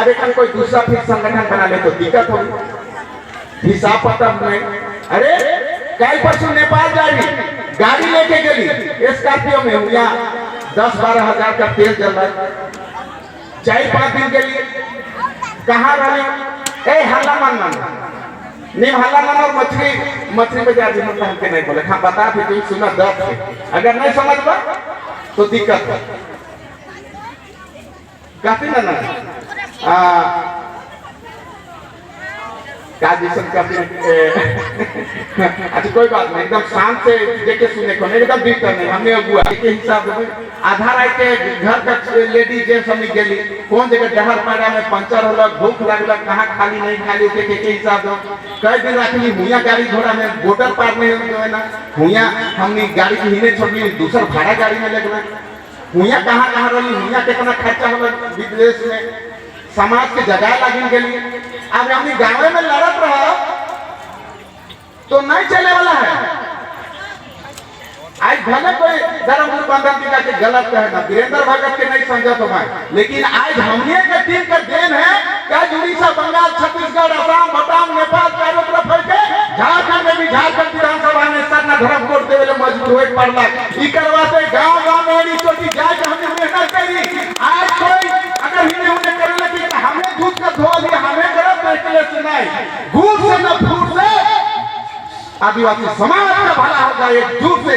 अरे कल कोई दूसरा फिर संगठन बना ले तो दिक्कत होगी, हिसाब पता नहीं। अरे कल परसों नेपाल जाएगी, गाड़ी लेके गई स्कॉर्पियो में, हुआ 10-12 हजार का तेल जल रहा है। 4-5 दिन के लिए कहाँ रहे? ए हल्ला मन निम हल्ला मन और मछली में जा दिनों हमके नहीं बोले। हाँ बता दी तुम सुना 10 से, अगर नहीं समझ पा तो दिक्कत है। कहती ना काजिशन का अच्छा कोई बात नहीं, एकदम शांत से देखे सुने को नहीं, एकदम दिक्कत नहीं। हमने अगुआ के हिसाब से आधा रात के घर का लेडीज जेंट्स हमने गेली, कौन जगह जहर पैरा में पंचर होला, भूख लगला, कहाँ खाली नहीं खाली के हिसाब से कई दिन रखली। हुआ गाड़ी घोड़ा में बॉर्डर पार में है ना, हुआ हमने गाड़ी की हिने छोड़ी, दूसरा भाड़ा गाड़ी में लगना। हुआ कहाँ रही, हुआ कितना खर्चा होला विदेश में, समाज के जगह लगी के लिए। अब हमने गाँव में लड़त रहा तो नहीं चले वाला है। आज भले कोई धर्म बंधन टीका के गलत है ना, वीरेंद्र भगत के नहीं समझा तो मैं, लेकिन आज हमने के टीम का देन है क्या उड़ीसा, बंगाल, छत्तीसगढ़, असम, भूटान, नेपाल चारों तरफ है के झारखंड में भी झारखंड विधानसभा में सरना धर्म कोड देवे मजबूर हुए पड़ला। ई करवाते गांव में एड़ी चोटी जाए हमने मेहनत करी। आज कोई अगर हिने उन्हें करे लेकिन हमें दूध का धोआ दिया, हमें गरम नहीं से नहीं, घूस से न फूट से आदिवासी समाज का भला होगा। एकजुट से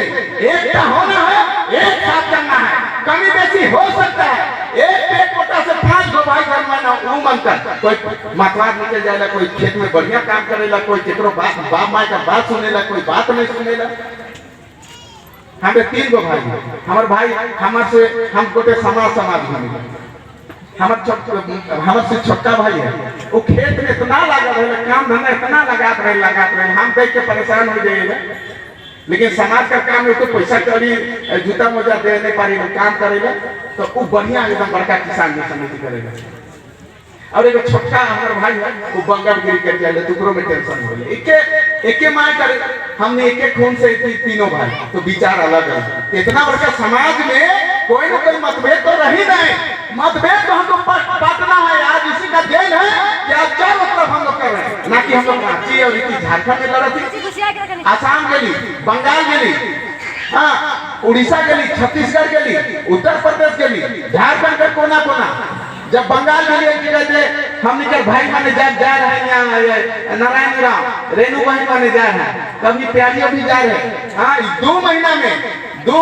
एकता होना है, एक साथ करना है। कमी बेसी हो सकता है, एक कोटा से 5 गो भाई घर में ना वो मनकर कोई मतवाद निकल जाएगा, कोई खेत में बढ़िया काम करेला, कोई केकरो बाप माई का बात सुनेला, कोई बात नहीं सुनेला। हमें 3 गो भाई, हमारे भाई हमारे से हम गोटे समाज घूमे, हमारे से छोटा भाई है, वो खेत में इतना लगा रहे, काम धंधा इतना लगात रहे, हम देख के परेशान हो जाएगा। लेकिन समाज का काम है तो पैसा करी जूता मोजा दे नहीं पारी काम करेगा तो वो बढ़िया एकदम बड़का किसान की समिति करेगा। और एक छोटा हमारा भाई है वो बंगाल गिरी कर जाए टुकड़ों में टेंशन हो जाए, एके मार करे। हमने एक खून से तीनों भाई तो विचार अलग है। इतना बड़का समाज में कोई ना कोई मतभेद तो रही नहीं, मतभेद तो हमको बांटना है। आज इसी का देन है कि आज चारों तरफ हम लोग कर रहे हैं, ना कि हम लोग रांची और झारखंड में लड़ती, आसाम गेली, बंगाल गेली, हाँ उड़ीसा गेली, छत्तीसगढ़ गेली, उत्तर प्रदेश गेली, झारखंड का कोना कोना। जब बंगाल के लिए कहते हम निकल भाई माने जा रहे हैं, यहाँ नारायण राम रेणु बहन माने जा रहे हैं, कभी प्यारियों भी जा रहे हैं। हाँ 2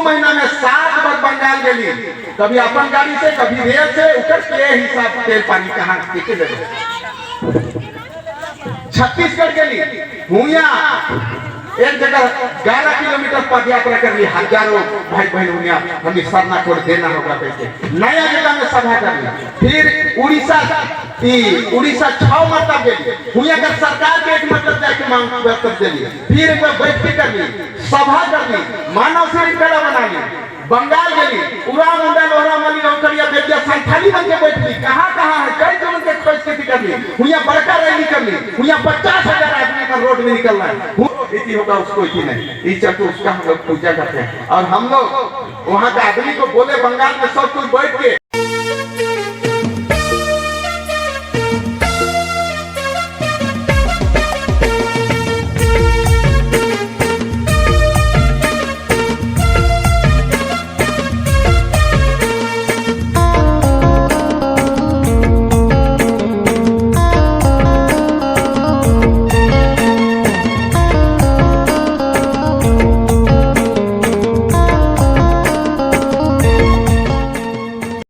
महीना में 7 बार बंगाल के लिए, कभी अपन गाड़ी से कभी रेल से उतर के हिसाब तेल पानी कहाँ के ले। छत्तीसगढ़ के लिए हुआ एक जगह 11 किलोमीटर पद यात्रा कर ली, हजारों भाई बहन हुआ, हमें सरना कोड देना होगा कैसे, नया जगह में सभा कर ली। फिर उड़ीसा 6 मतलब गई हुआ कर सरकार के एक मतलब जाके मांग दे ली, फिर एक बार बैठक कर ली, सभा कर ली, मानव श्रृंखला बना ली। बंगाल गई उड़ा मुंडा लोहरा मली लौकड़िया बेटिया संथाली बन के बैठ ली, कहाँ है कई जगह के खोज खेती कर ली, हुआ बड़का रैली कर ली, हुआ 50,000 आदमी का रोड में निकलना है। इति होगा उसको इति नहीं, इस चक्कर उसका हम लोग पूजा करते हैं। और हम लोग वहाँ के आदमी को बोले बंगाल में सब कुछ बैठ के